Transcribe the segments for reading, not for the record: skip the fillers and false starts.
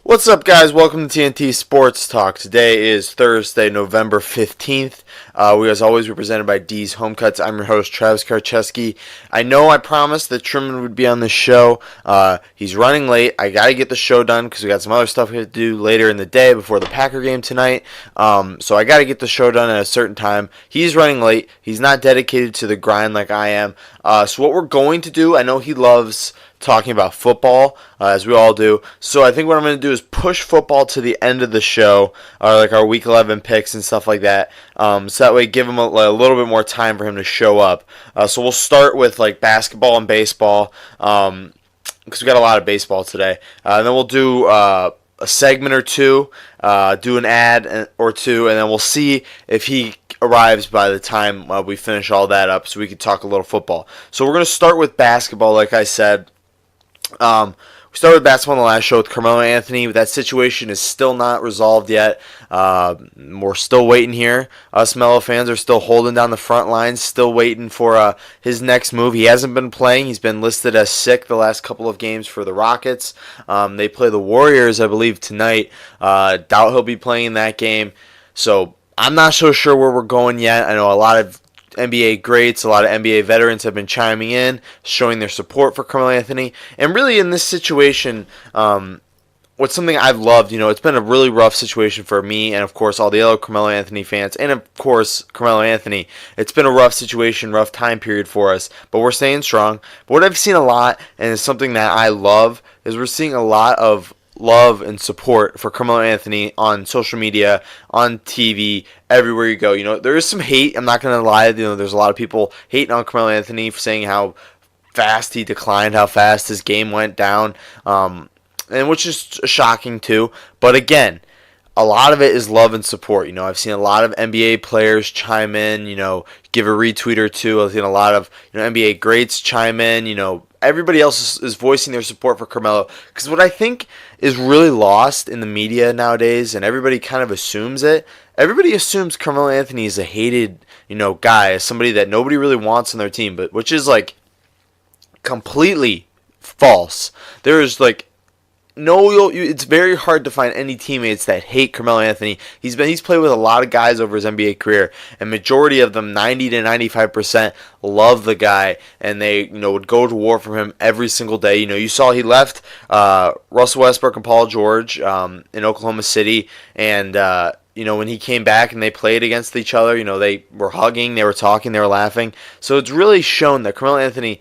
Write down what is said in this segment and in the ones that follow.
What's up, guys? Welcome to TNT Sports Talk. Today is Thursday, November 15th. We, as always, were presented by D's Home Cuts. I'm your host, Travis Karcheski. I know I promised that Truman would be on the show. He's running late. I got to get the show done because we got some other stuff to do later in the day before the Packer game tonight. So I got to get the show done at a certain time. He's running late. He's not dedicated to the grind like I am. So what we're going to do, I know he loves talking about football, as we all do. So I think what I'm going to do is push football to the end of the show, or like our Week 11 picks and stuff like that. So that way, give him a little bit more time for him to show up. So we'll start with like basketball and baseball, because we got a lot of baseball today. And then we'll do a segment or two, do an ad or two, and then we'll see if he arrives by the time we finish all that up, so we can talk a little football. So we're going to start with basketball, like I said. We started with basketball in the last show with Carmelo Anthony. That situation is still not resolved yet. We're still waiting here. Us Melo fans are still holding down the front lines, still waiting for his next move. He hasn't been playing. He's been listed as sick the last couple of games for the Rockets. They play the Warriors, I believe, tonight. Doubt he'll be playing that game. So I'm not so sure where we're going yet. I know a lot of NBA greats, a lot of NBA veterans have been chiming in, showing their support for Carmelo Anthony. And really in this situation, what's something I've loved, it's been a really rough situation for me and, of course, all the other Carmelo Anthony fans, and, of course, Carmelo Anthony. It's been a rough situation, rough time period for us, but we're staying strong. But what I've seen a lot, and it's something that I love, is we're seeing a lot of love and support for Carmelo Anthony on social media, on TV, everywhere you go. There is some hate. I'm not going to lie. There's a lot of people hating on Carmelo Anthony for saying how fast he declined, how fast his game went down, and which is shocking too. But again, a lot of it is love and support. I've seen a lot of NBA players chime in, give a retweet or two. I've seen a lot of NBA greats chime in, everybody else is voicing their support for Carmelo. Because what I think is really lost in the media nowadays, and everybody kind of assumes it, everybody assumes Carmelo Anthony is a hated, guy, as somebody that nobody really wants on their team, but which is like completely false. There is it's very hard to find any teammates that hate Carmelo Anthony. He's played with a lot of guys over his NBA career, and majority of them, 90 to 95%, love the guy, and they would go to war for him every single day. You saw he left Russell Westbrook and Paul George in Oklahoma City, and when he came back and they played against each other, they were hugging, they were talking, they were laughing. So it's really shown that Carmelo Anthony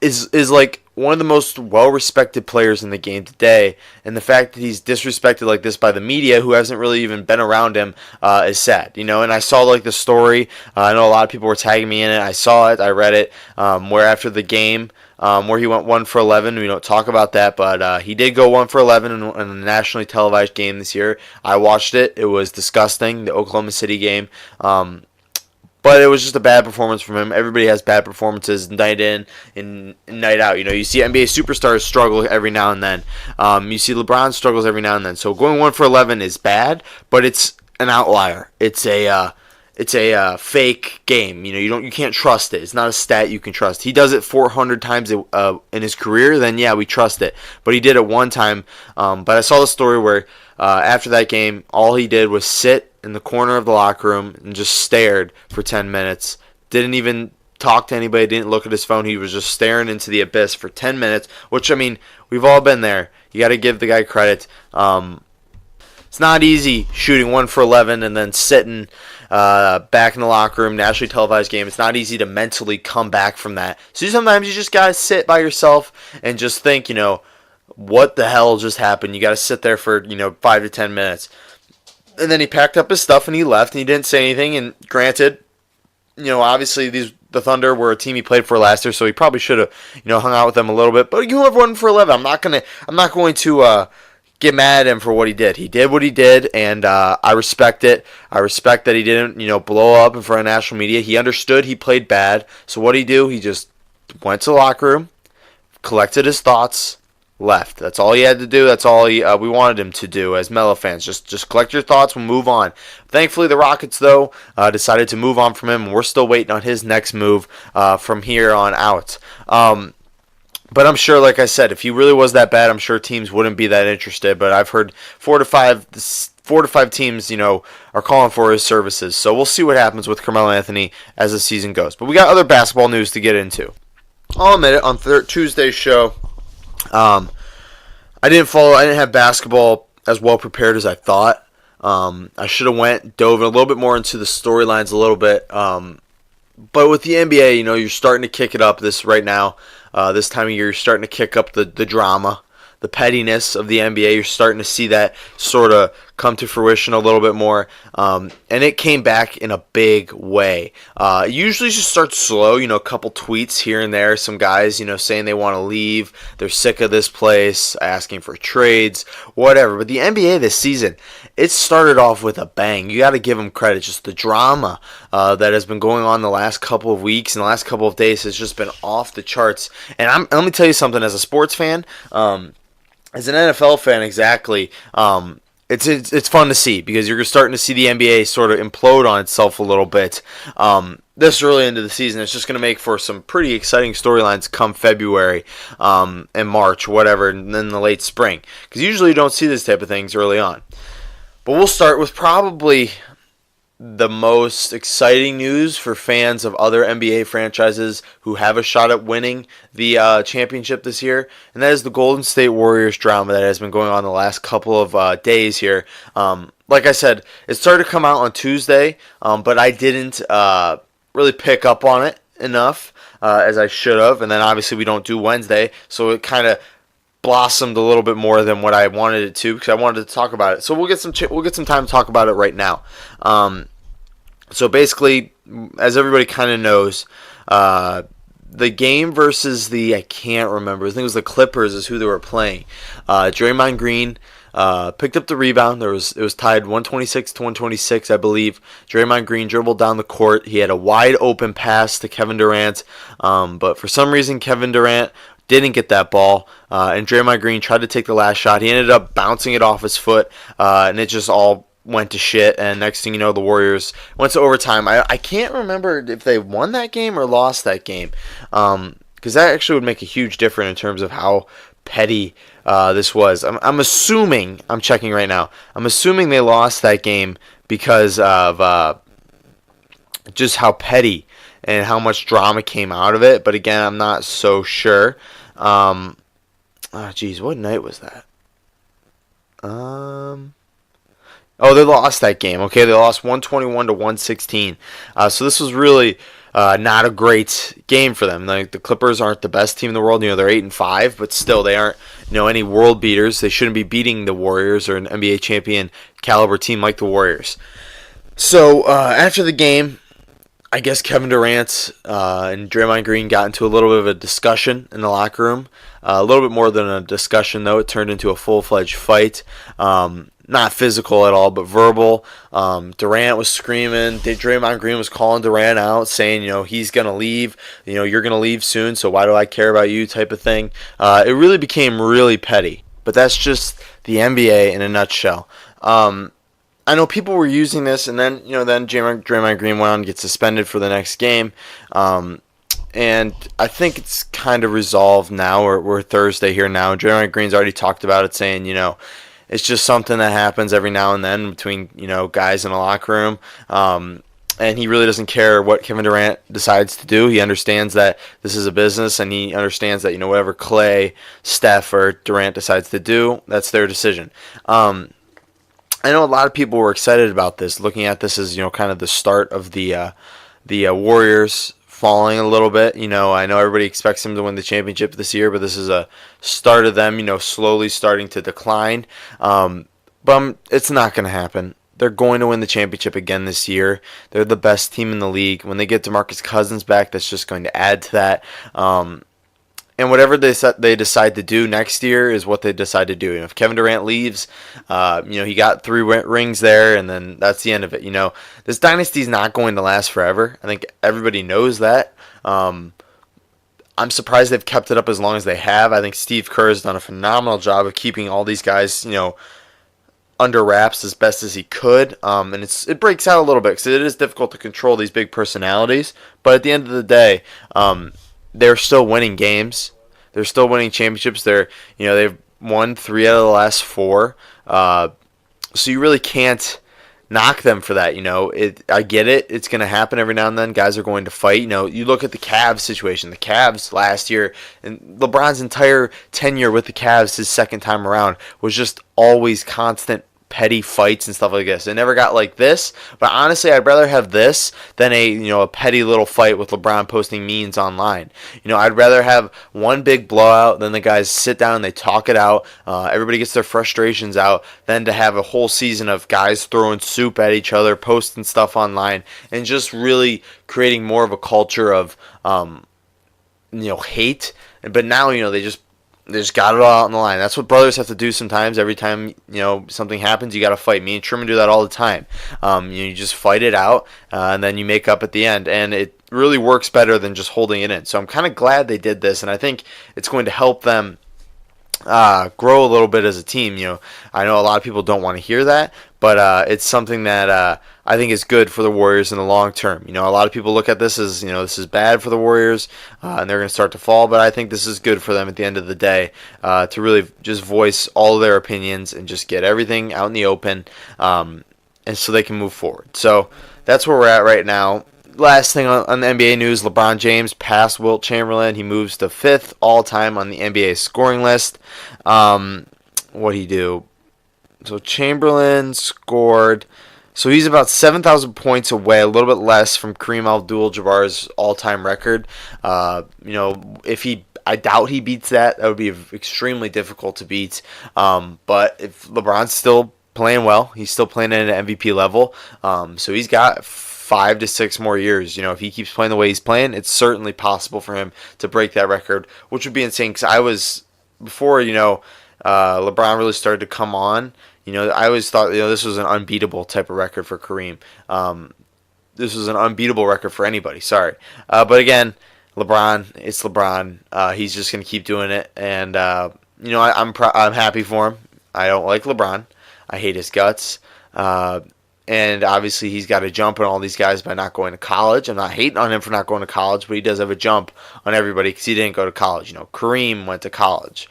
is like one of the most well-respected players in the game today, and the fact that he's disrespected like this by the media, who hasn't really even been around him, is sad. And I saw the story. I know a lot of people were tagging me in it. I saw it. I read it. Where after the game, where he went 1 for 11. We don't talk about that, but he did go 1 for 11 in a nationally televised game this year. I watched it. It was disgusting. The Oklahoma City game. But it was just a bad performance from him. Everybody has bad performances night in and night out. You see NBA superstars struggle every now and then. You see LeBron struggles every now and then. So going 1 for 11 is bad, but it's an outlier. It's a fake game. You can't trust it. It's not a stat you can trust. He does it 400 times in his career, then yeah, we trust it. But he did it one time. But I saw the story where after that game, all he did was sit in the corner of the locker room and just stared for 10 minutes. Didn't even talk to anybody, didn't look at his phone. He was just staring into the abyss for 10 minutes, which, we've all been there. You got to give the guy credit. It's not easy shooting 1 for 11 and then sitting back in the locker room, nationally televised game. It's not easy to mentally come back from that. So sometimes you just got to sit by yourself and just think, what the hell just happened? You got to sit there for, 5 to 10 minutes. And then he packed up his stuff and he left and he didn't say anything. And granted, obviously the Thunder were a team he played for last year, so he probably should have, hung out with them a little bit. But you have 1 for 11. I'm not going to get mad at him for what he did. He did what he did, and I respect it. I respect that he didn't, blow up in front of national media. He understood he played bad. So what did he do? He just went to the locker room, collected his thoughts, left. That's all he had to do. That's all we wanted him to do as Melo fans. Just collect your thoughts and move on. Thankfully, the Rockets, though, decided to move on from him, and we're still waiting on his next move from here on out. But I'm sure, like I said, if he really was that bad, I'm sure teams wouldn't be that interested. But I've heard four to five teams, are calling for his services. So we'll see what happens with Carmelo Anthony as the season goes. But we got other basketball news to get into. I'll admit it, on Tuesday's show, I didn't have basketball as well prepared as I thought. I should have dove a little bit more into the storylines a little bit. But with the NBA, you're starting to kick it up right now. This time of year, you're starting to kick up the drama, the pettiness of the NBA. You're starting to see that sort of come to fruition a little bit more. And it came back in a big way. It usually just starts slow, a couple tweets here and there. Some guys, saying they want to leave. They're sick of this place, asking for trades, whatever. But the NBA this season, it started off with a bang. You got to give them credit. Just the drama that has been going on the last couple of weeks and the last couple of days has just been off the charts. And let me tell you something, as a sports fan, as an NFL fan, exactly, it's fun to see because you're starting to see the NBA sort of implode on itself a little bit. This early into the season, it's just going to make for some pretty exciting storylines come February and March, whatever, and then the late spring. Because usually you don't see this type of things early on. But we'll start with probably the most exciting news for fans of other NBA franchises who have a shot at winning the championship this year, and that is the Golden State Warriors drama that has been going on the last couple of days here. Like I said, it started to come out on Tuesday, but I didn't really pick up on it enough as I should have, and then obviously we don't do Wednesday, so it kind of blossomed a little bit more than what I wanted it to because I wanted to talk about it. So we'll get some time to talk about it right now. So basically, as everybody kind of knows, the game versus I can't remember, I think it was the Clippers is who they were playing. Draymond Green picked up the rebound. It was tied 126 to 126, I believe. Draymond Green dribbled down the court. He had a wide open pass to Kevin Durant, but for some reason Kevin Durant didn't get that ball, and Draymond Green tried to take the last shot. He ended up bouncing it off his foot, and it just all went to shit, and next thing you know, the Warriors went to overtime. I can't remember if they won that game or lost that game, because that actually would make a huge difference in terms of how petty this was. I'm assuming, I'm checking right now, I'm assuming they lost that game because of just how petty and how much drama came out of it, but again, I'm not so sure. What night was that? Oh, they lost that game. Okay, they lost 121 to 116. So this was really not a great game for them. Like, the Clippers aren't the best team in the world. They're 8-5, but still they aren't any world beaters. They shouldn't be beating the Warriors or an NBA champion caliber team like the Warriors. So after the game, I guess Kevin Durant and Draymond Green got into a little bit of a discussion in the locker room. A little bit more than a discussion, though. It turned into a full-fledged fight. Not physical at all, but verbal. Durant was screaming. Draymond Green was calling Durant out, saying, he's going to leave. You're going to leave soon, so why do I care about you, type of thing. It really became really petty. But that's just the NBA in a nutshell. I know people were using this, and then Draymond Green went on to get suspended for the next game. And I think it's kind of resolved now. We're Thursday here now. Draymond Green's already talked about it, saying, it's just something that happens every now and then between, guys in a locker room. And he really doesn't care what Kevin Durant decides to do. He understands that this is a business, and he understands that, whatever Clay, Steph, or Durant decides to do, that's their decision. I know a lot of people were excited about this, looking at this as, kind of the start of the Warriors falling a little bit. I know everybody expects them to win the championship this year, but this is a start of them, slowly starting to decline. But it's not going to happen. They're going to win the championship again this year. They're the best team in the league. When they get DeMarcus Cousins back, that's just going to add to that. And whatever they decide to do next year is what they decide to do. If Kevin Durant leaves, he got 3 rings there, and then that's the end of it. This dynasty is not going to last forever. I think everybody knows that. I'm surprised they've kept it up as long as they have. I think Steve Kerr has done a phenomenal job of keeping all these guys, under wraps as best as he could. And it breaks out a little bit because it is difficult to control these big personalities. But at the end of the day, they're still winning games. They're still winning championships. They've won 3 out of the last 4. So you really can't knock them for that. I get it. It's going to happen every now and then. Guys are going to fight. You look at the Cavs situation. The Cavs last year, and LeBron's entire tenure with the Cavs, his second time around, was just always constant petty fights and stuff like this. It never got like this, but honestly, I'd rather have this than a petty little fight with LeBron posting memes online. I'd rather have one big blowout than the guys sit down and they talk it out. Everybody gets their frustrations out, than to have a whole season of guys throwing soup at each other, posting stuff online, and just really creating more of a culture of hate. But now they just got it all out on the line. That's what brothers have to do sometimes. Every time something happens, you got to fight. Me and Truman do that all the time. You just fight it out, and then you make up at the end. And it really works better than just holding it in. So I'm kind of glad they did this, and I think it's going to help them grow a little bit as a team. I know a lot of people don't want to hear that, but it's something that I think is good for the Warriors in the long term. A lot of people look at this as, this is bad for the Warriors, and they're going to start to fall, but I think this is good for them at the end of the day, to really just voice all of their opinions and just get everything out in the open, and so they can move forward. So that's where we're at right now. Last thing on the NBA news, LeBron James passed Wilt Chamberlain. He moves to 5th all-time on the NBA scoring list. What'd he do? So Chamberlain scored... So he's about 7,000 points away, a little bit less from Kareem Abdul-Jabbar's all-time record. I doubt he beats that. That would be extremely difficult to beat. But if LeBron's still playing well, he's still playing at an MVP level. So he's got 5 to 6 more years. If he keeps playing the way he's playing, it's certainly possible for him to break that record, which would be insane. Because before LeBron really started to come on, I always thought this was an unbeatable type of record for Kareem. This was an unbeatable record for anybody. Sorry, but again, it's LeBron. He's just gonna keep doing it, and I'm happy for him. I don't like LeBron. I hate his guts. And obviously he's got a jump on all these guys by not going to college. I'm not hating on him for not going to college, but he does have a jump on everybody because he didn't go to college. Kareem went to college,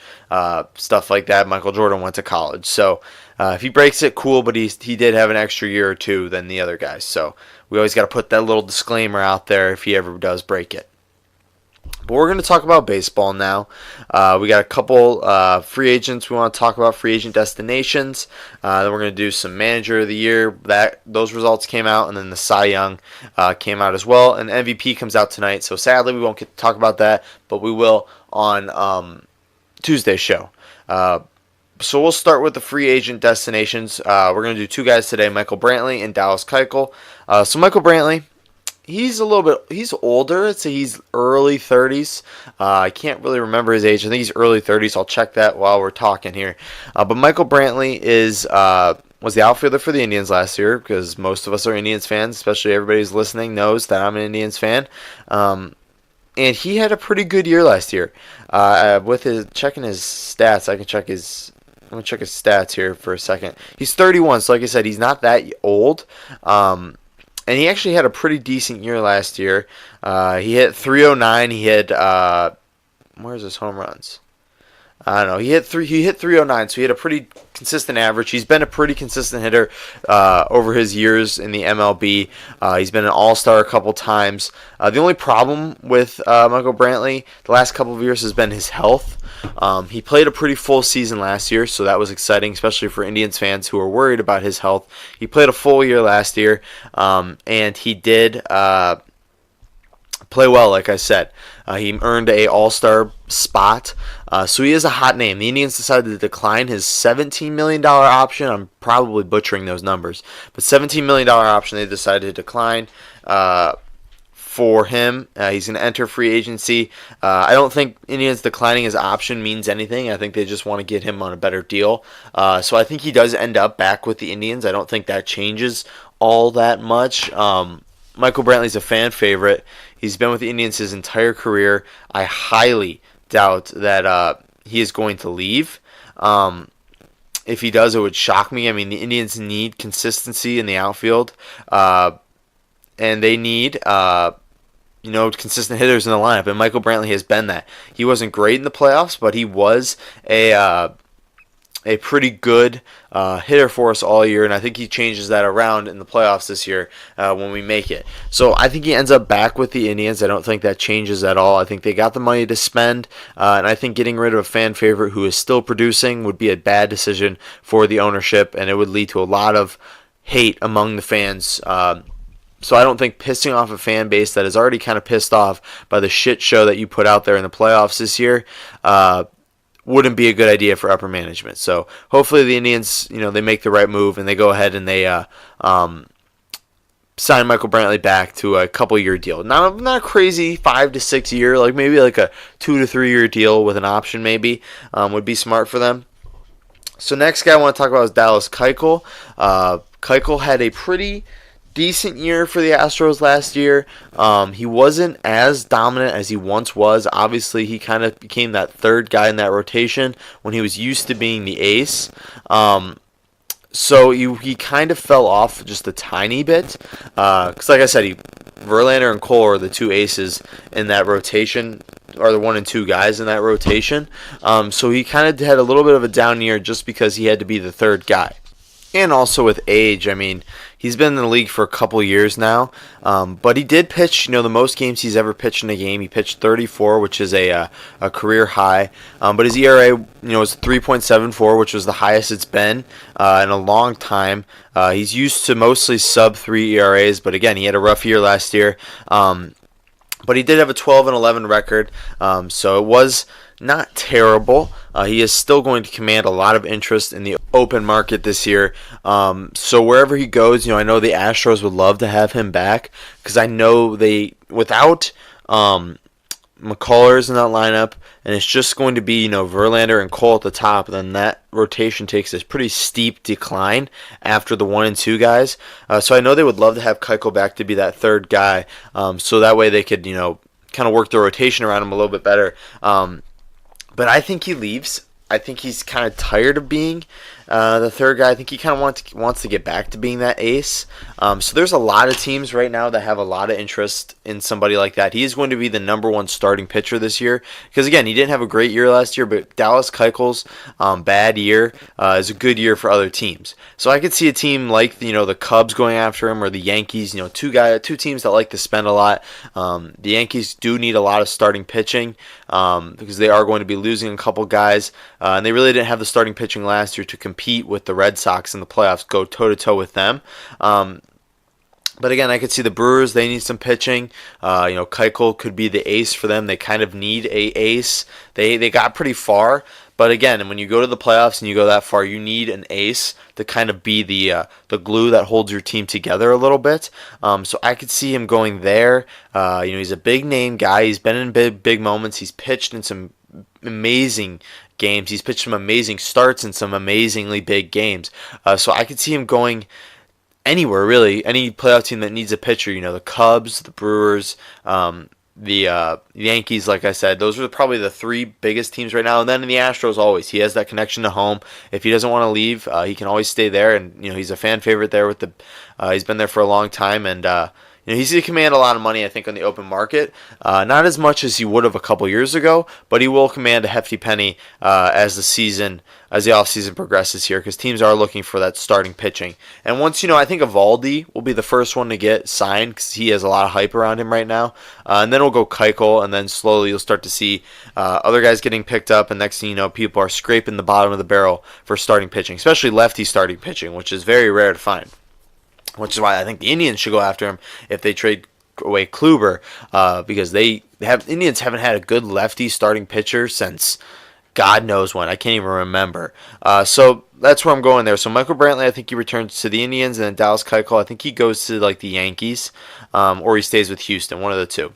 stuff like that. Michael Jordan went to college. So if he breaks it, cool, but he did have an extra year or 2 than the other guys. So we always got to put that little disclaimer out there if he ever does break it. But we're going to talk about baseball now. We got a couple free agents we want to talk about, free agent destinations. Then we're going to do some manager of the year. Those results came out, and then the Cy Young came out as well. And MVP comes out tonight, so sadly we won't get to talk about that, but we will on Tuesday's show. So we'll start with the free agent destinations. We're going to do 2 guys today, Michael Brantley and Dallas Keuchel. So Michael Brantley, he's older. I'd say he's early 30s. I can't really remember his age. I think he's early 30s. I'll check that while we're talking here. But Michael Brantley was the outfielder for the Indians last year, because most of us are Indians fans, especially everybody who's listening knows that I'm an Indians fan. And he had a pretty good year last year. Checking his stats, I'm going to check his stats here for a second. He's 31, so like I said, he's not that old. And he actually had a pretty decent year last year. He hit 309. He had where's his home runs? I don't know. He hit 309, so he had a pretty consistent average. He's been a pretty consistent hitter over his years in the MLB. He's been an all-star a couple times. The only problem with Michael Brantley the last couple of years has been his health. He played a pretty full season last year, so that was exciting, especially for Indians fans who are worried about his health. He played a full year last year, and he did play well, like I said. He earned a all-star spot, so he is a hot name. The Indians decided to decline his $17 million option. I'm probably butchering those numbers, but $17 million option they decided to decline for him. He's going to enter free agency. I don't think Indians declining his option means anything. I think they just want to get him on a better deal. So I think he does end up back with the Indians. I don't think that changes all that much. Michael Brantley's a fan favorite. He's been with the Indians his entire career. I highly doubt that he is going to leave. If he does, it would shock me. I mean, the Indians need consistency in the outfield, and they need consistent hitters in the lineup, and Michael Brantley has been that. He wasn't great in the playoffs, but he was a pretty good hitter for us all year, and I think he changes that around in the playoffs this year when we make it. So I think he ends up back with the Indians. I don't think that changes at all. I think they got the money to spend, and I think getting rid of a fan favorite who is still producing would be a bad decision for the ownership, and it would lead to a lot of hate among the fans. So I don't think pissing off a fan base that is already kind of pissed off by the shit show that you put out there in the playoffs this year wouldn't be a good idea for upper management. So hopefully the Indians, they make the right move and they go ahead and they sign Michael Brantley back to a couple-year deal. Not a crazy 5 to 6 year, like maybe like a 2 to 3 year deal with an option maybe would be smart for them. So next guy I want to talk about is Dallas Keuchel. Keuchel had a pretty decent year for the Astros last year. He wasn't as dominant as he once was. Obviously, he kind of became that third guy in that rotation when he was used to being the ace. So he kind of fell off just a tiny bit. Because like I said, Verlander and Cole are the two aces in that rotation, are the 1 and 2 guys in that rotation. So he kind of had a little bit of a down year just because he had to be the third guy. And also with age, I mean, he's been in the league for a couple years now, but he did pitch, the most games he's ever pitched in a game. He pitched 34, which is a career high, but his ERA, was 3.74, which was the highest it's been in a long time. He's used to mostly sub-3 ERAs, but again, he had a rough year last year. But he did have a 12-11 record, so it was not terrible. He is still going to command a lot of interest in the open market this year. So wherever he goes, I know the Astros would love to have him back because I know without McCullers in that lineup, and it's just going to be, Verlander and Cole at the top, then that rotation takes this pretty steep decline after the 1 and 2 guys. So I know they would love to have Keuchel back to be that third guy, so that way they could, kind of work the rotation around him a little bit better. But I think he leaves. I think he's kind of tired of being the third guy. I think he kind of wants to get back to being that ace. So there's a lot of teams right now that have a lot of interest in somebody like that. He is going to be the number 1 starting pitcher this year. Because, again, he didn't have a great year last year, but Dallas Keuchel's bad year is a good year for other teams. So I could see a team like the Cubs going after him or the Yankees, two teams that like to spend a lot. The Yankees do need a lot of starting pitching because they are going to be losing a couple guys. And they really didn't have the starting pitching last year to compete with the Red Sox in the playoffs, go toe-to-toe with them. But again, I could see the Brewers, they need some pitching. Keuchel could be the ace for them. They kind of need a ace. They got pretty far. But again, when you go to the playoffs and you go that far, you need an ace to kind of be the glue that holds your team together a little bit. So I could see him going there. He's a big name guy. He's been in big moments. He's pitched in some amazing games. He's pitched some amazing starts in some amazingly big games. So I could see him going anywhere, really. Any playoff team that needs a pitcher. The Cubs, the Brewers, the Yankees, like I said, those are probably the 3 biggest teams right now. And then in the Astros, always he has that connection to home. If he doesn't want to leave, he can always stay there. And he's a fan favorite there with the. He's been there for a long time, and he's going to command a lot of money, I think, on the open market. Not as much as he would have a couple years ago, but he will command a hefty penny as the offseason progresses here, because teams are looking for that starting pitching. And once, I think Evaldi will be the first one to get signed because he has a lot of hype around him right now. And then we'll go Keuchel, and then slowly you'll start to see other guys getting picked up, and next thing you know, people are scraping the bottom of the barrel for starting pitching, especially lefty starting pitching, which is very rare to find. Which is why I think the Indians should go after him if they trade away Kluber, because Indians haven't had a good lefty starting pitcher since God knows when. I can't even remember. So that's where I'm going there. So Michael Brantley, I think he returns to the Indians, and then Dallas Keuchel, I think he goes to like the Yankees, or he stays with Houston, one of the two.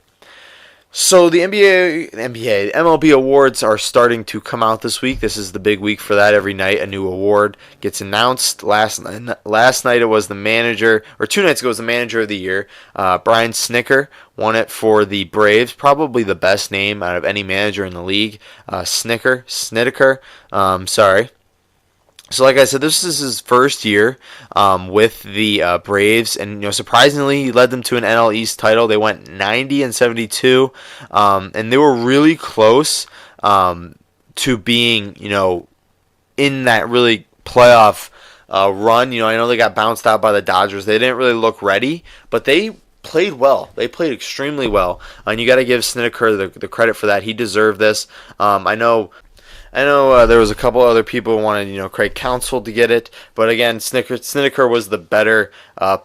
So the MLB awards are starting to come out this week. This is the big week for that. Every night a new award gets announced. Last night it was the manager, or 2 nights ago it was the manager of the year. Brian Snitker won it for the Braves. Probably the best name out of any manager in the league. Snitker. Sorry. So, like I said, this is his first year with the Braves, and surprisingly, he led them to an NL East title. They went 90-72, and they were really close to being, in that really playoff run. I know they got bounced out by the Dodgers. They didn't really look ready, but they played well. They played extremely well, and you got to give Snedeker the credit for that. He deserved this. I know there was a couple other people who wanted, Craig Counsell to get it, but again, Snedeker was the better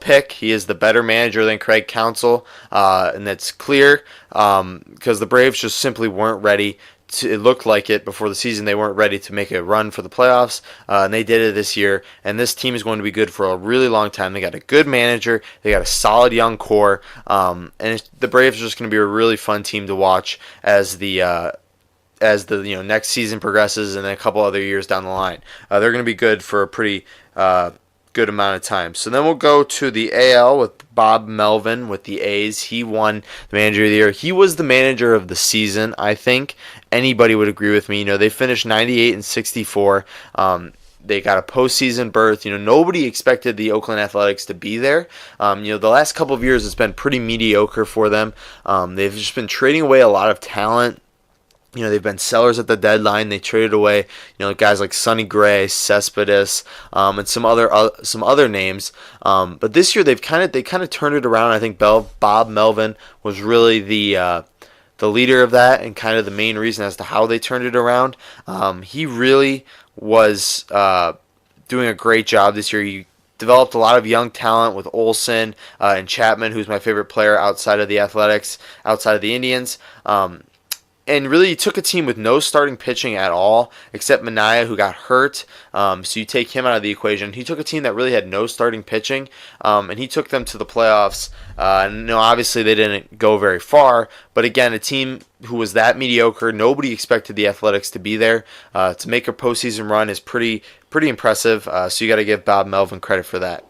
pick. He is the better manager than Craig Counsell, and that's clear because the Braves just simply weren't ready. It looked like it before the season. They weren't ready to make a run for the playoffs, and they did it this year. And this team is going to be good for a really long time. They got a good manager. They got a solid young core, and the Braves are just going to be a really fun team to watch as the next season progresses and then a couple other years down the line. They're going to be good for a pretty good amount of time. So then we'll go to the AL with Bob Melvin with the A's. He won the Manager of the Year. He was the manager of the season, I think. Anybody would agree with me. They finished 98-64. They got a postseason berth. Nobody expected the Oakland Athletics to be there. The last couple of years it's been pretty mediocre for them. They've just been trading away a lot of talent. They've been sellers at the deadline. They traded away, guys like Sonny Gray, Cespedes, and some other names. But this year they kind of turned it around. I think Bob Melvin was really the leader of that and kind of the main reason as to how they turned it around. He really was doing a great job this year. He developed a lot of young talent with Olsen and Chapman, who's my favorite player outside of the Athletics, outside of the Indians. And really, he took a team with no starting pitching at all, except Manaea, who got hurt. So you take him out of the equation. He took a team that really had no starting pitching, and he took them to the playoffs. Obviously, they didn't go very far. But again, a team who was that mediocre, nobody expected the Athletics to be there. To make a postseason run is pretty impressive. So you got to give Bob Melvin credit for that.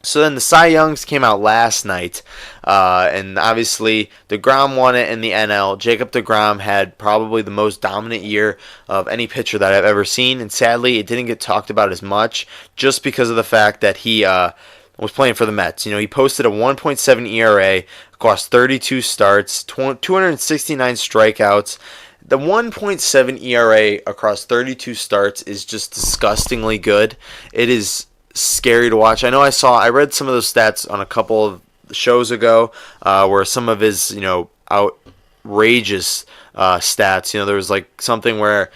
So then the Cy Youngs came out last night, and obviously DeGrom won it in the NL. Jacob DeGrom had probably the most dominant year of any pitcher that I've ever seen, and sadly it didn't get talked about as much just because of the fact that he was playing for the Mets. He posted a 1.7 ERA across 32 starts, 269 strikeouts. The 1.7 ERA across 32 starts is just disgustingly good. It is scary to watch. I read some of those stats on a couple of shows ago, where some of his outrageous stats. There was like something where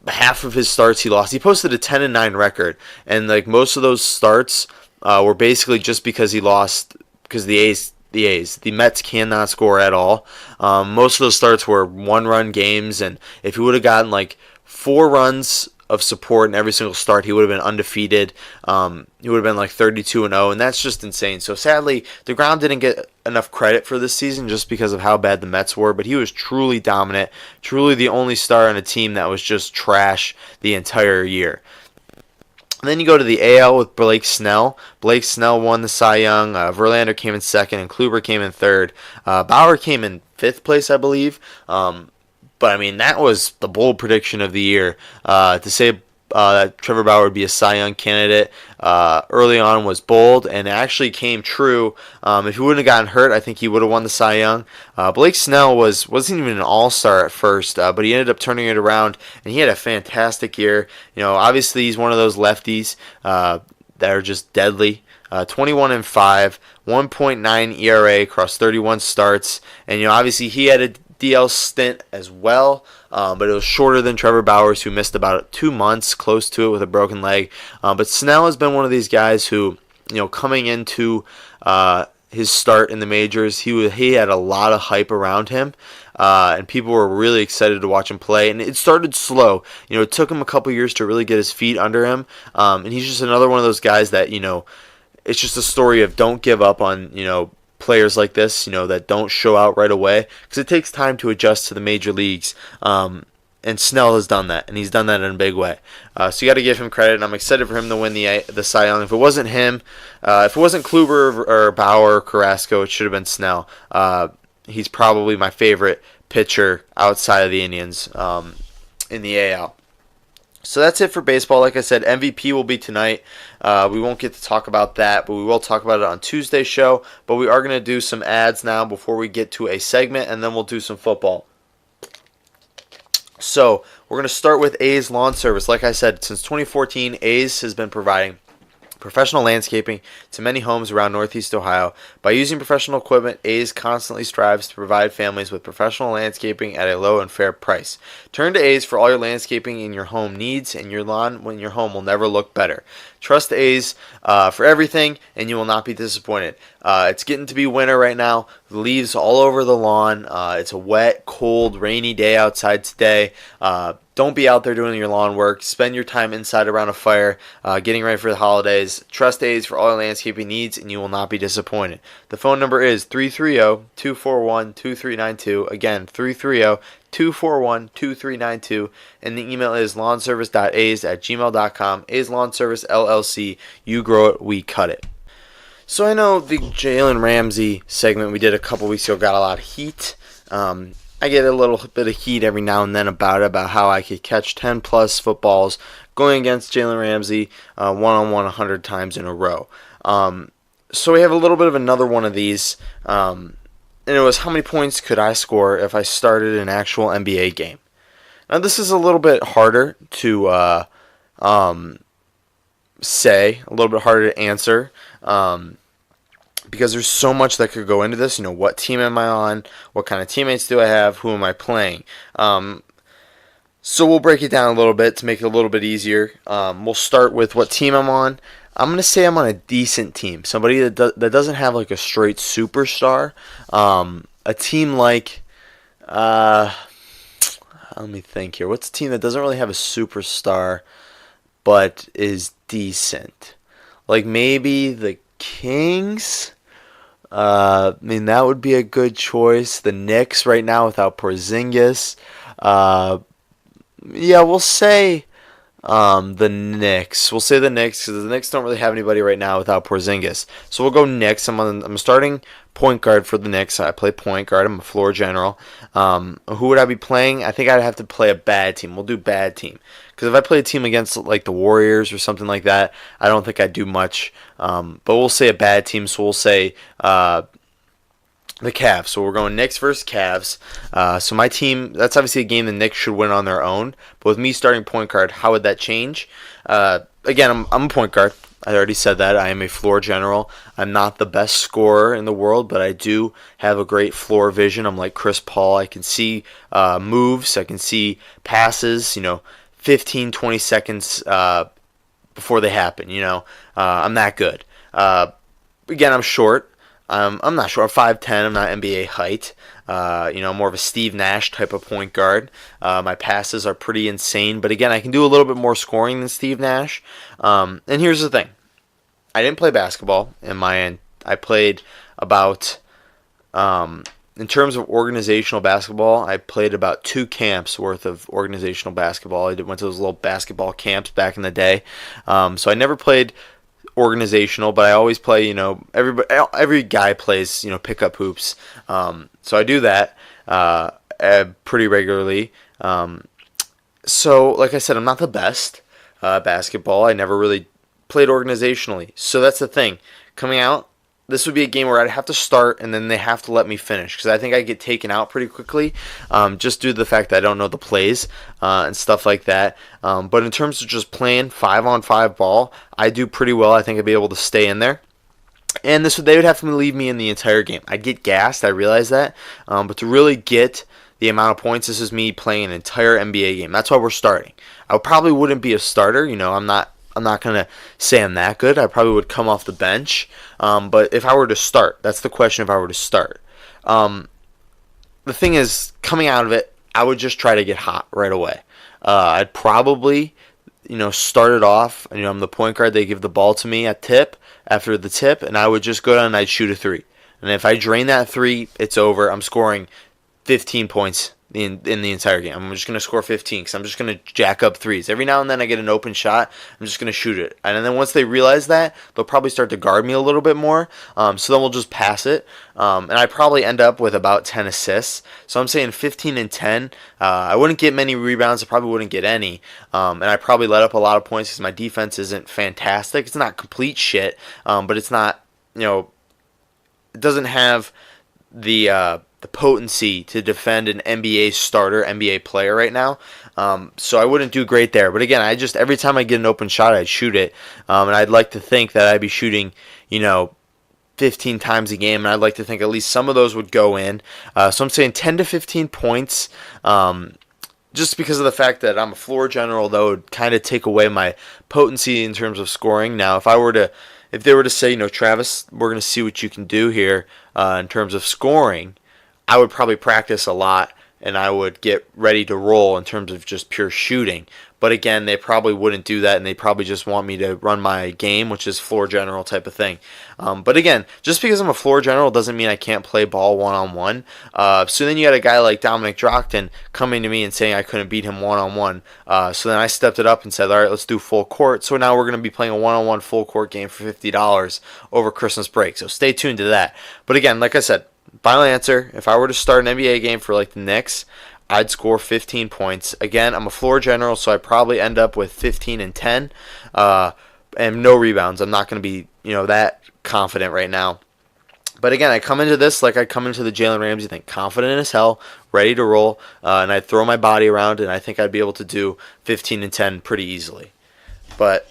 half of his starts he lost. He posted a 10-9 record, and like most of those starts were basically just because he lost because the Mets cannot score at all. Most of those starts were one-run games, and if he would have gotten like 4 runs of support in every single start, he would have been undefeated. He would have been like 32-0, and that's just insane. So sadly, DeGrom didn't get enough credit for this season just because of how bad the Mets were, but he was truly dominant, truly the only star on a team that was just trash the entire year. And then you go to the AL with Blake Snell. Blake Snell won the Cy Young. Verlander came in second, and Kluber came in third. Bauer came in fifth place, I believe. But, that was the bold prediction of the year. To say that Trevor Bauer would be a Cy Young candidate early on was bold, and it actually came true. If he wouldn't have gotten hurt, I think he would have won the Cy Young. Blake Snell wasn't even an all-star at first, but he ended up turning it around, and he had a fantastic year. Obviously he's one of those lefties that are just deadly. 21-5, 1.9 ERA across 31 starts, and obviously he had a DL stint as well, but it was shorter than Trevor Bauer's, who missed about 2 months, close to it, with a broken leg. But Snell has been one of these guys who, coming into his start in the majors, he had a lot of hype around him, and people were really excited to watch him play. And it started slow. It took him a couple years to really get his feet under him, and he's just another one of those guys that, it's just a story of don't give up on, players like this, that don't show out right away, because it takes time to adjust to the major leagues. And Snell has done that, and he's done that in a big way. So you got to give him credit, and I'm excited for him to win the Cy Young. If it wasn't him, if it wasn't Kluber or Bauer or Carrasco, it should have been Snell. He's probably my favorite pitcher outside of the Indians in the AL. So that's it for baseball. Like I said, MVP will be tonight. We won't get to talk about that, but we will talk about it on Tuesday's show. But we are going to do some ads now before we get to a segment, and then we'll do some football. So we're going to start with A's Lawn Service. Like I said, since 2014, A's has been providing professional landscaping to many homes around Northeast Ohio. By using professional equipment, A's constantly strives to provide families with professional landscaping at a low and fair price. Turn to A's for all your landscaping and your home needs, and your lawn when your home will never look better. Trust A's for everything, and you will not be disappointed. It's getting to be winter right now. The leaves all over the lawn. It's a wet, cold, rainy day outside today. Don't be out there doing your lawn work. Spend your time inside around a fire, getting ready for the holidays. Trust A's for all your landscaping needs, and you will not be disappointed. The phone number is 330-241-2392. Again, 330-241-2392. And the email is lawnservice.a's@gmail.com. A's Lawn Service, LLC. You grow it, we cut it. So I know the Jalen Ramsey segment we did a couple weeks ago got a lot of heat. I get a little bit of heat every now and then about how I could catch 10-plus footballs going against Jalen Ramsey one-on-one 100 times in a row. So we have a little bit of another one of these, and it was how many points could I score if I started an actual NBA game. Now this is a little bit harder to say, a little bit harder to answer. Because there's so much that could go into this. What team am I on? What kind of teammates do I have? Who am I playing? So we'll break it down a little bit to make it a little bit easier. We'll start with what team I'm on. I'm going to say I'm on a decent team. Somebody that doesn't have like a straight superstar. A team like, let me think here. What's a team that doesn't really have a superstar but is decent? Like maybe the Kings? That would be a good choice. The Knicks right now without Porzingis. We'll say the Knicks. We'll say the Knicks because the Knicks don't really have anybody right now without Porzingis. So we'll go Knicks. I'm starting point guard for the Knicks. I play point guard. I'm a floor general. Who would I be playing? I think I'd have to play a bad team. We'll do bad team. Because if I play a team against like the Warriors or something like that, I don't think I'd do much. But we'll say a bad team, so we'll say the Cavs. So we're going Knicks versus Cavs. So my team, that's obviously a game the Knicks should win on their own. But with me starting point guard, how would that change? Again, I'm a point guard. I already said that. I am a floor general. I'm not the best scorer in the world, but I do have a great floor vision. I'm like Chris Paul. I can see moves. I can see passes, 15, 20 seconds before they happen, I'm that good. Again, I'm short. I'm not short. I'm 5'10". I'm not NBA height. I'm more of a Steve Nash type of point guard. My passes are pretty insane. But again, I can do a little bit more scoring than Steve Nash. And here's the thing. I didn't play basketball in my end. I played about... in terms of organizational basketball, I played about 2 camps worth of organizational basketball. I went to those little basketball camps back in the day. So I never played organizational, but I always play, every guy plays, pickup hoops. So I do that pretty regularly. So like I said, I'm not the best basketball. I never really played organizationally. So that's the thing. Coming out, this would be a game where I'd have to start and then they have to let me finish because I think I get taken out pretty quickly just due to the fact that I don't know the plays and stuff like that. But in terms of just playing 5-on-5 ball, I do pretty well. I think I'd be able to stay in there. And they would have to leave me in the entire game. I'd get gassed, I realize that. But to really get the amount of points, this is me playing an entire NBA game. That's why we're starting. I probably wouldn't be a starter. I'm not going to say I'm that good. I probably would come off the bench. But if I were to start, that's the question if I were to start. The thing is, coming out of it, I would just try to get hot right away. I'd probably, start it off. I'm the point guard. They give the ball to me after the tip, and I would just go down and I'd shoot a 3. And if I drain that 3, it's over. I'm scoring 15 points in the entire game. I'm just going to score 15 because I'm just going to jack up threes. Every now and then I get an open shot, I'm just going to shoot it. And then once they realize that, they'll probably start to guard me a little bit more. So then we'll just pass it. And I probably end up with about 10 assists. So I'm saying 15 and 10. I wouldn't get many rebounds. I probably wouldn't get any. And I probably let up a lot of points because my defense isn't fantastic. It's not complete shit, but it's not, it doesn't have the potency to defend an NBA starter, NBA player right now. So I wouldn't do great there. But again, every time I get an open shot, I'd shoot it. And I'd like to think that I'd be shooting, 15 times a game, and I'd like to think at least some of those would go in. So I'm saying 10 to 15 points. Just because of the fact that I'm a floor general, though, would kind of take away my potency in terms of scoring. Now, if they were to say, Travis, we're going to see what you can do here in terms of scoring, I would probably practice a lot and I would get ready to roll in terms of just pure shooting. But again, they probably wouldn't do that, and they probably just want me to run my game, which is floor general type of thing. But again, just because I'm a floor general doesn't mean I can't play ball one-on-one. So then you had a guy like Dominic Drockton coming to me and saying I couldn't beat him one-on-one. So then I stepped it up and said, all right, let's do full court. So now we're going to be playing a one-on-one full court game for $50 over Christmas break. So stay tuned to that. But again, like I said, final answer, if I were to start an NBA game for like the Knicks, I'd score 15 points. Again, I'm a floor general, so I probably end up with 15 and 10 and no rebounds. I'm not going to be, that confident right now. But again, I come into this like I come into the Jalen Ramsey thing, confident as hell, ready to roll, and I'd throw my body around, and I think I'd be able to do 15 and 10 pretty easily. But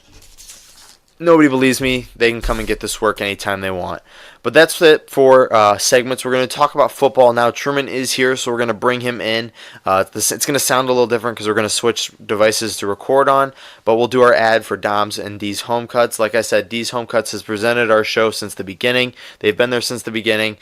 nobody believes me. They can come and get this work anytime they want. But that's it for segments. We're going to talk about football now. Truman is here, so we're going to bring him in. It's going to sound a little different because we're going to switch devices to record on, but we'll do our ad for Dom's and D's Home Cuts. Like I said, D's Home Cuts has presented our show since the beginning. They've been there since the beginning.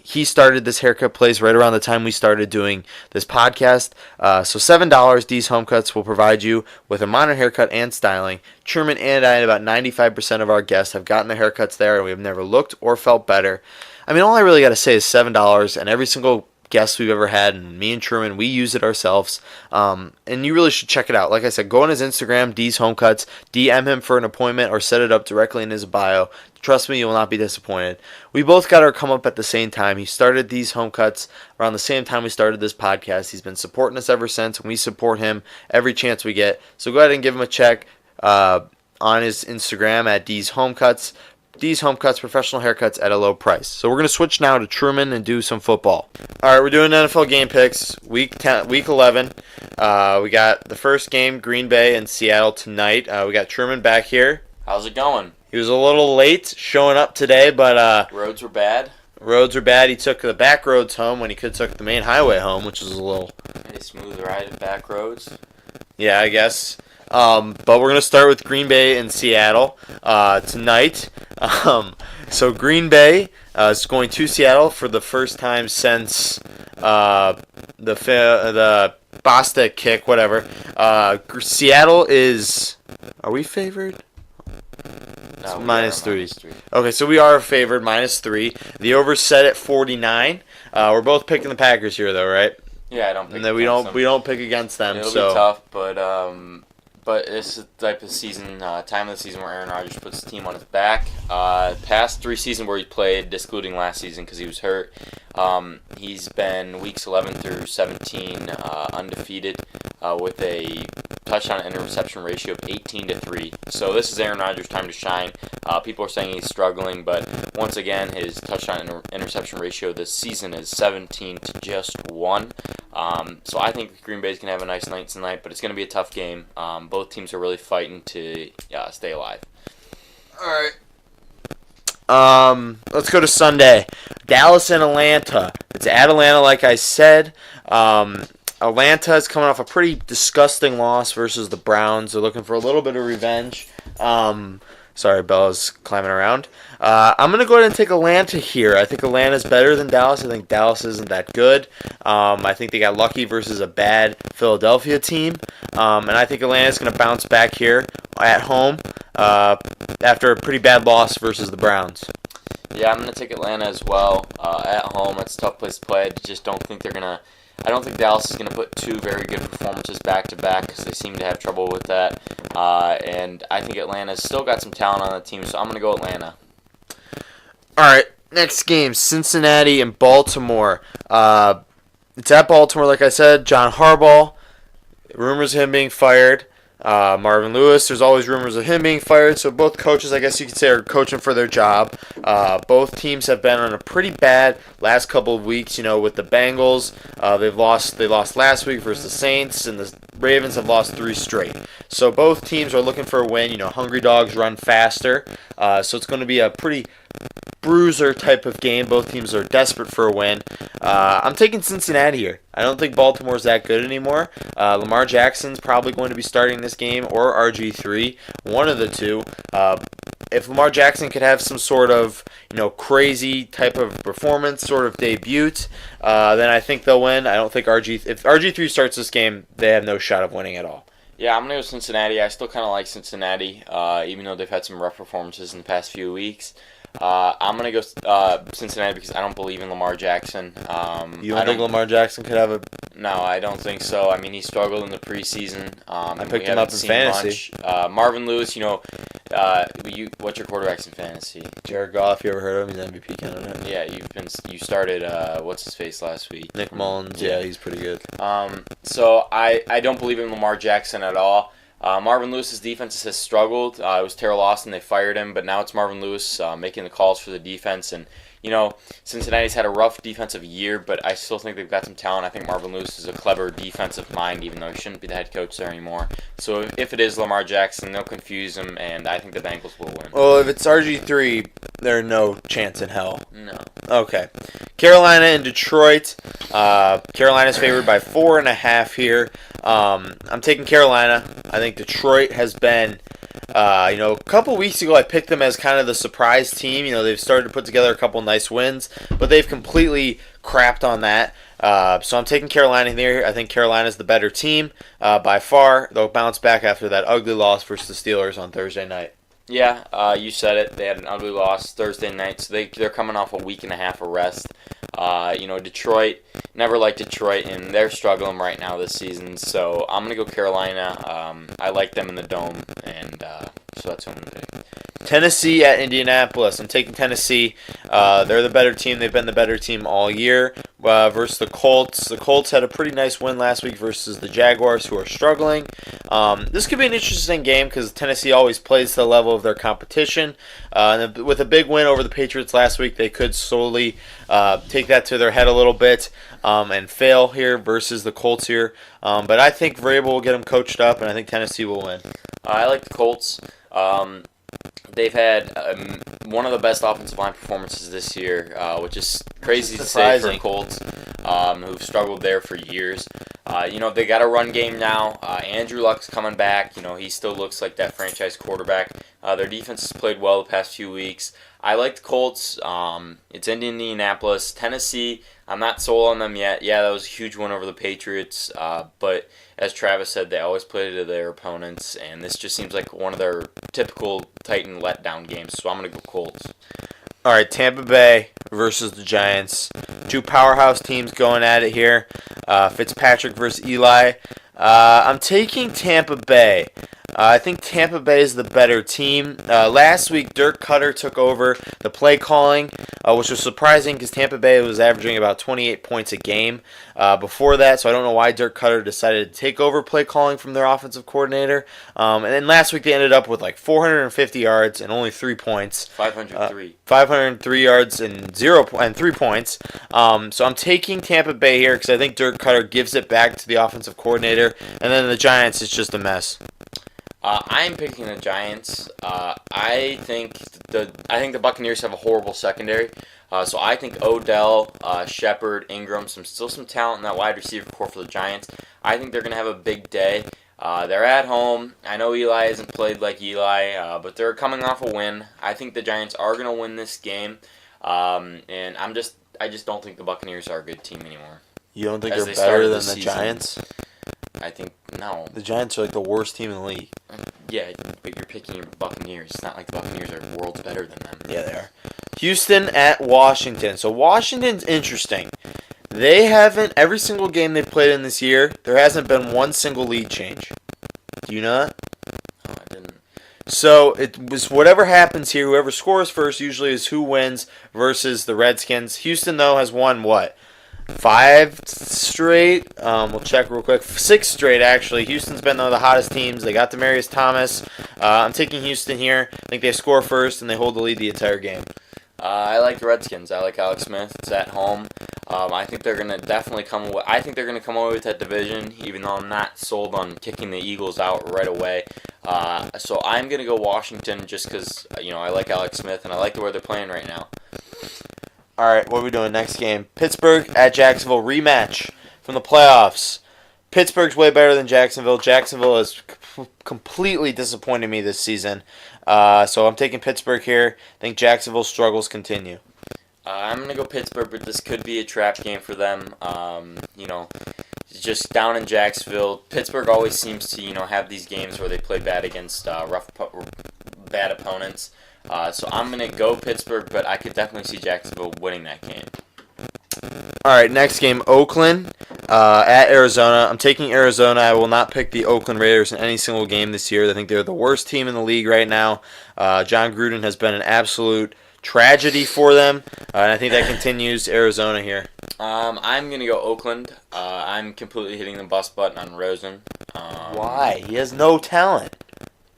He started this haircut place right around the time we started doing this podcast. So $7, D's Home Cuts will provide you with a modern haircut and styling. Truman and I, and about 95% of our guests, have gotten their haircuts there, and we have never looked or felt better. I mean, all I really got to say is $7, and every single guest we've ever had, and me and Truman, we use it ourselves, and you really should check it out. Like I said, go on his Instagram, D's Home Cuts, DM him for an appointment, or set it up directly in his bio. Trust me, you will not be disappointed. We both got our come up at the same time. He started D's Home Cuts around the same time we started this podcast. He's been supporting us ever since, and we support him every chance we get. So go ahead and give him a check on his Instagram at D's Home Cuts. D's Home Cuts, professional haircuts at a low price. So we're going to switch now to Truman and do some football. All right, we're doing NFL game picks. Week 11. We got the first game, Green Bay and Seattle tonight. We got Truman back here. How's it going? He was a little late showing up today, but roads were bad. He took the back roads home when he could have took the main highway home, which was a little... A smooth ride at back roads. Yeah, I guess. But we're going to start with Green Bay and Seattle tonight. So Green Bay is going to Seattle for the first time since the Basta kick, whatever. Seattle is... Are we favored? No, minus three. Okay, so we are favored, -3. The over's set at 49. We're both picking the Packers here, though, right? Yeah, I don't pick and then we don't pick against them. It'll so be tough, but it's the type of season, time of the season where Aaron Rodgers puts the team on his back. Past 3 seasons where he played, excluding last season because he was hurt, he's been weeks 11 through 17 undefeated with a touchdown interception ratio of 18-3. So this is Aaron Rodgers' time to shine. People are saying he's struggling, but once again, his touchdown interception ratio this season is 17 to just 1. So I think Green Bay's going to have a nice night tonight, but it's going to be a tough game. Both teams are really fighting to stay alive. All right. Let's go to Sunday. Dallas and Atlanta. It's at Atlanta, like I said. Atlanta is coming off a pretty disgusting loss versus the Browns. They're looking for a little bit of revenge. Sorry, Bella's climbing around. I'm going to go ahead and take Atlanta here. I think Atlanta's better than Dallas. I think Dallas isn't that good. I think they got lucky versus a bad Philadelphia team. And I think Atlanta's going to bounce back here at home after a pretty bad loss versus the Browns. Yeah, I'm going to take Atlanta as well. At home, it's a tough place to play. I just don't think they're going to I don't think Dallas is going to put two very good performances back to back because they seem to have trouble with that. And I think Atlanta's still got some talent on the team, so I'm going to go Atlanta. All right, next game, Cincinnati and Baltimore. It's at Baltimore, like I said. John Harbaugh, rumors of him being fired. Marvin Lewis, there's always rumors of him being fired. So both coaches, I guess you could say, are coaching for their job. Both teams have been on a pretty bad last couple of weeks. With the Bengals, they lost last week versus the Saints, and the Ravens have lost 3 straight. So both teams are looking for a win. Hungry dogs run faster. So it's going to be a pretty bruiser type of game. Both teams are desperate for a win. I'm taking Cincinnati here. I don't think Baltimore's that good anymore. Lamar Jackson's probably going to be starting this game, or RG3, one of the two. If Lamar Jackson could have some sort of crazy type of performance, sort of debut, then I think they'll win. I don't think if RG3 starts this game, they have no shot of winning at all. Yeah, I'm going to go Cincinnati. I still kind of like Cincinnati, even though they've had some rough performances in the past few weeks. I'm going to go Cincinnati because I don't believe in Lamar Jackson. You don't think Lamar Jackson could have a... No, I don't think so. I mean, he struggled in the preseason. I picked him up in fantasy. Marvin Lewis, what's your quarterbacks in fantasy? Jared Goff, you ever heard of him? He's MVP candidate. Yeah, you started, what's-his-face last week? Nick Mullins, yeah, he's pretty good. So I don't believe in Lamar Jackson at all. Marvin Lewis's defense has struggled. It was Terrell Austin. They fired him, but now it's Marvin Lewis making the calls for the defense. And, Cincinnati's had a rough defensive year, but I still think they've got some talent. I think Marvin Lewis is a clever defensive mind, even though he shouldn't be the head coach there anymore. So if it is Lamar Jackson, they'll confuse him, and I think the Bengals will win. Well, if it's RG3, there's no chance in hell. No. Okay. Carolina and Detroit. Carolina's favored by 4.5 here. I'm taking Carolina. I think Detroit has been, a couple weeks ago I picked them as kind of the surprise team. They've started to put together a couple nice wins, but they've completely crapped on that. So I'm taking Carolina here. I think Carolina's the better team by far. They'll bounce back after that ugly loss versus the Steelers on Thursday night. Yeah, you said it. They had an ugly loss Thursday night, so they're coming off a week and a half of rest. Detroit, never liked Detroit, and they're struggling right now this season. So I'm going to go Carolina. I like them in the Dome, and so that's who I'm going to pick. Tennessee at Indianapolis. I'm taking Tennessee. They're the better team. They've been the better team all year versus the Colts. The Colts had a pretty nice win last week versus the Jaguars, who are struggling. This could be an interesting game because Tennessee always plays to the level of their competition. And with a big win over the Patriots last week, they could slowly take that to their head a little bit and fail here versus the Colts here. But I think Vrabel will get them coached up, and I think Tennessee will win. I like the Colts. They've had one of the best offensive line performances this year, which is crazy to say for Colts, who've struggled there for years. They got a run game now. Andrew Luck's coming back. He still looks like that franchise quarterback. Their defense has played well the past few weeks. I like the Colts. It's in Indianapolis. Tennessee, I'm not sold on them yet. Yeah, that was a huge win over the Patriots. But as Travis said, they always play to their opponents, and this just seems like one of their typical Titan letdown games. So I'm going to go Colts. All right, Tampa Bay versus the Giants. Two powerhouse teams going at it here. Fitzpatrick versus Eli. I'm taking Tampa Bay. I think Tampa Bay is the better team. Last week, Dirk Cutter took over the play calling, which was surprising because Tampa Bay was averaging about 28 points a game before that, so I don't know why Dirk Cutter decided to take over play calling from their offensive coordinator. And then last week, they ended up with like 450 yards and only 3 points. 503. 503 yards and 3 points. So I'm taking Tampa Bay here because I think Dirk Cutter gives it back to the offensive coordinator, and then the Giants, it's just a mess. I'm picking the Giants. I think the Buccaneers have a horrible secondary. So I think Odell, Shepard, Ingram, still some talent in that wide receiver core for the Giants. I think they're going to have a big day. They're at home. I know Eli hasn't played like Eli, but they're coming off a win. I think the Giants are going to win this game. And I just don't think the Buccaneers are a good team anymore. You don't think they're better than the Giants? I think no. The Giants are like the worst team in the league. Yeah, but you're picking your Buccaneers. It's not like the Buccaneers are worlds better than them. Yeah, they are. Houston at Washington. So Washington's interesting. They haven't, every single game they've played in this year, there hasn't been one single lead change. Do you know that? Oh, I didn't. So it was whatever happens here, whoever scores first usually is who wins versus the Redskins. Houston, though, has won what? 5 straight? We'll check real quick. 6 straight, actually. Houston's been one of the hottest teams. They got Demaryius Thomas. I'm taking Houston here. I think they score first and they hold the lead the entire game. I like the Redskins. I like Alex Smith. It's at home. I think they're gonna definitely come away. I think they're gonna come away with that division, even though I'm not sold on kicking the Eagles out right away. So I'm gonna go Washington just because I like Alex Smith and I like the way they're playing right now. All right, what are we doing next game? Pittsburgh at Jacksonville rematch from the playoffs. Pittsburgh's way better than Jacksonville. Jacksonville has completely disappointed me this season. So I'm taking Pittsburgh here. I think Jacksonville's struggles continue. I'm going to go Pittsburgh, but this could be a trap game for them. Just down in Jacksonville, Pittsburgh always seems to, have these games where they play bad against bad opponents. So I'm going to go Pittsburgh, but I could definitely see Jacksonville winning that game. All right, next game, Oakland at Arizona. I'm taking Arizona. I will not pick the Oakland Raiders in any single game this year. I think they're the worst team in the league right now. John Gruden has been an absolute tragedy for them, and I think that continues. Arizona here. I'm going to go Oakland. I'm completely hitting the bust button on Rosen. Why? He has no talent.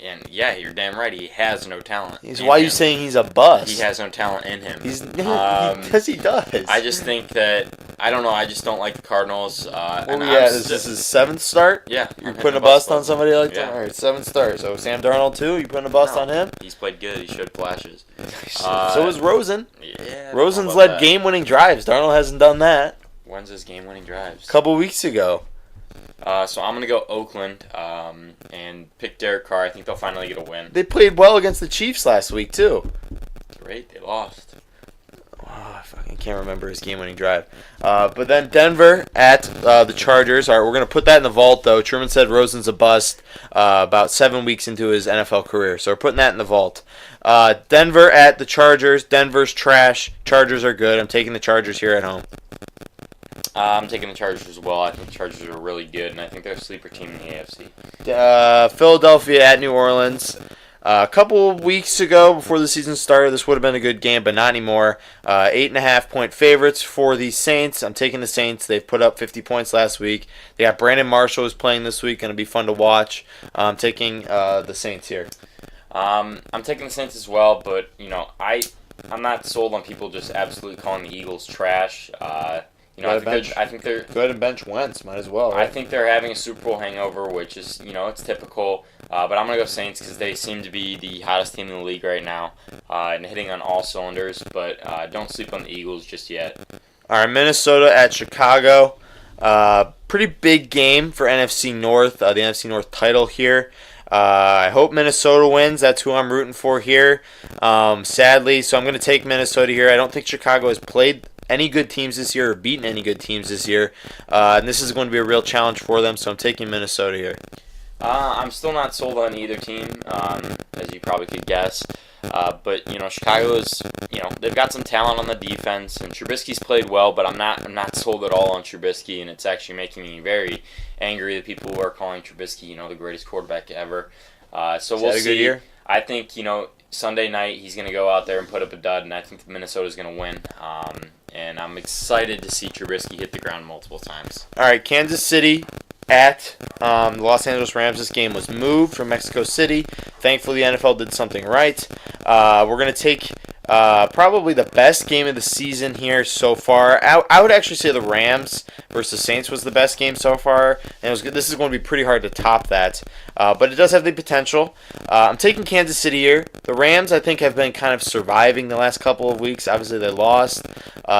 And yeah, you're damn right. He has no talent. Why are you saying he's a bust? He has no talent in him. Yes, he does. I just think that I don't know. I just don't like the Cardinals. Is this his 7th start? Yeah, you're putting a bust on somebody like that. Yeah. All right, 7th start. So Sam Darnold too. You putting a bust on him? He's played good. He showed flashes. So is Rosen. Yeah. Rosen's led game-winning drives. Darnold hasn't done that. When's his game-winning drives? A couple weeks ago. So I'm going to go Oakland and pick Derek Carr. I think they'll finally get a win. They played well against the Chiefs last week, too. Great. They lost. Oh, I fucking can't remember his game-winning drive. But then Denver at the Chargers. All right, we're going to put that in the vault, though. Truman said Rosen's a bust about 7 weeks into his NFL career. So we're putting that in the vault. Denver at the Chargers. Denver's trash. Chargers are good. I'm taking the Chargers here at home. I'm taking the Chargers as well. I think the Chargers are really good, and I think they're a sleeper team in the AFC. Philadelphia at New Orleans. A couple weeks ago, before the season started, this would have been a good game, but not anymore. 8.5-point favorites for the Saints. I'm taking the Saints. They've put up 50 points last week. They got Brandon Marshall who's playing this week. Going to be fun to watch. I'm taking the Saints here. I'm taking the Saints as well, but I'm not sold on people just absolutely calling the Eagles trash. I think they're go ahead and bench Wentz. Might as well. Right? I think they're having a Super Bowl hangover, which is it's typical. But I'm gonna go Saints because they seem to be the hottest team in the league right now and hitting on all cylinders. But don't sleep on the Eagles just yet. All right, Minnesota at Chicago. Pretty big game for NFC North. The NFC North title here. I hope Minnesota wins. That's who I'm rooting for here. Sadly, so I'm going to take Minnesota here. I don't think Chicago has played any good teams this year or beaten any good teams this year. And this is going to be a real challenge for them, so I'm taking Minnesota here. I'm still not sold on either team, as you probably could guess. But Chicago's they've got some talent on the defense, and Trubisky's played well, but I'm not sold at all on Trubisky, and it's actually making me very angry that people who are calling Trubisky the greatest quarterback ever. So we'll see. Good year? I think Sunday night he's going to go out there and put up a dud, and I think Minnesota's going to win. And I'm excited to see Trubisky hit the ground multiple times. All right, Kansas City at the Los Angeles Rams. This game was moved from Mexico City. Thankfully, the NFL did something right. We're going to take probably the best game of the season here so far. I would actually say the Rams versus Saints was the best game so far. And this is going to be pretty hard to top that. But it does have the potential. I'm taking Kansas City here. The Rams, I think, have been kind of surviving the last couple of weeks. Obviously, they lost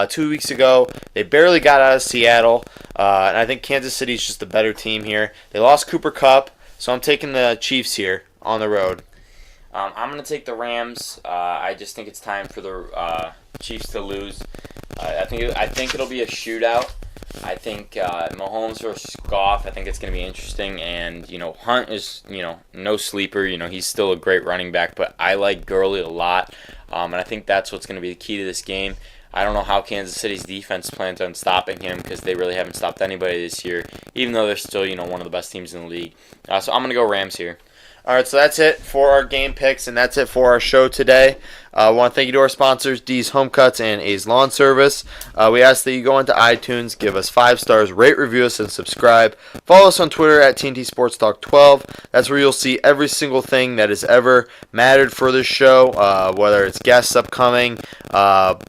2 weeks ago. They barely got out of Seattle. And I think Kansas City is just the better team here. They lost Cooper Kupp, so I'm taking the Chiefs here on the road. I'm going to take the Rams. I just think it's time for the Chiefs to lose. I think it'll be a shootout. I think Mahomes versus Goff, I think it's going to be interesting. And, Hunt is, no sleeper. He's still a great running back, but I like Gurley a lot. And I think that's what's going to be the key to this game. I don't know how Kansas City's defense plans on stopping him because they really haven't stopped anybody this year, even though they're still, one of the best teams in the league. So I'm going to go Rams here. All right, so that's it for our game picks, and that's it for our show today. I want to thank you to our sponsors, D's Home Cuts and A's Lawn Service. We ask that you go into iTunes, give us 5 stars, rate, review us, and subscribe. Follow us on Twitter at TNT Sports Talk 12. That's where you'll see every single thing that has ever mattered for this show, whether it's guests upcoming,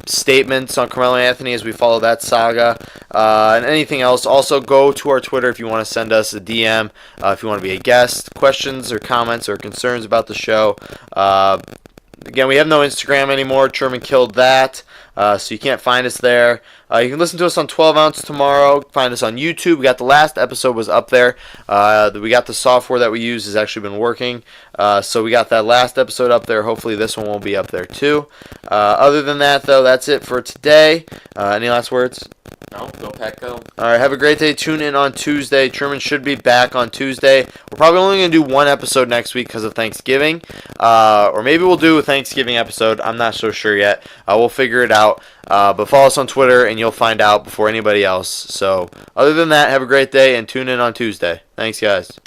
statements on Carmelo Anthony as we follow that saga, and anything else. Also, go to our Twitter if you want to send us a DM, if you want to be a guest, questions or comments or concerns about the show. Again, we have no Instagram anymore. Truman killed that, so you can't find us there. You can listen to us on 12 Ounce tomorrow. Find us on YouTube. We got the last episode was up there. We got the software that we use has actually been working. So we got that last episode up there. Hopefully this one will be up there too. Other than that, though, that's it for today. Any last words? No, go Pack, go. All right, have a great day. Tune in on Tuesday. Truman should be back on Tuesday. We're probably only going to do one episode next week because of Thanksgiving. Or maybe we'll do a Thanksgiving episode. I'm not so sure yet. We'll figure it out. But follow us on Twitter and you'll find out before anybody else. So other than that, have a great day and tune in on Tuesday. Thanks, guys.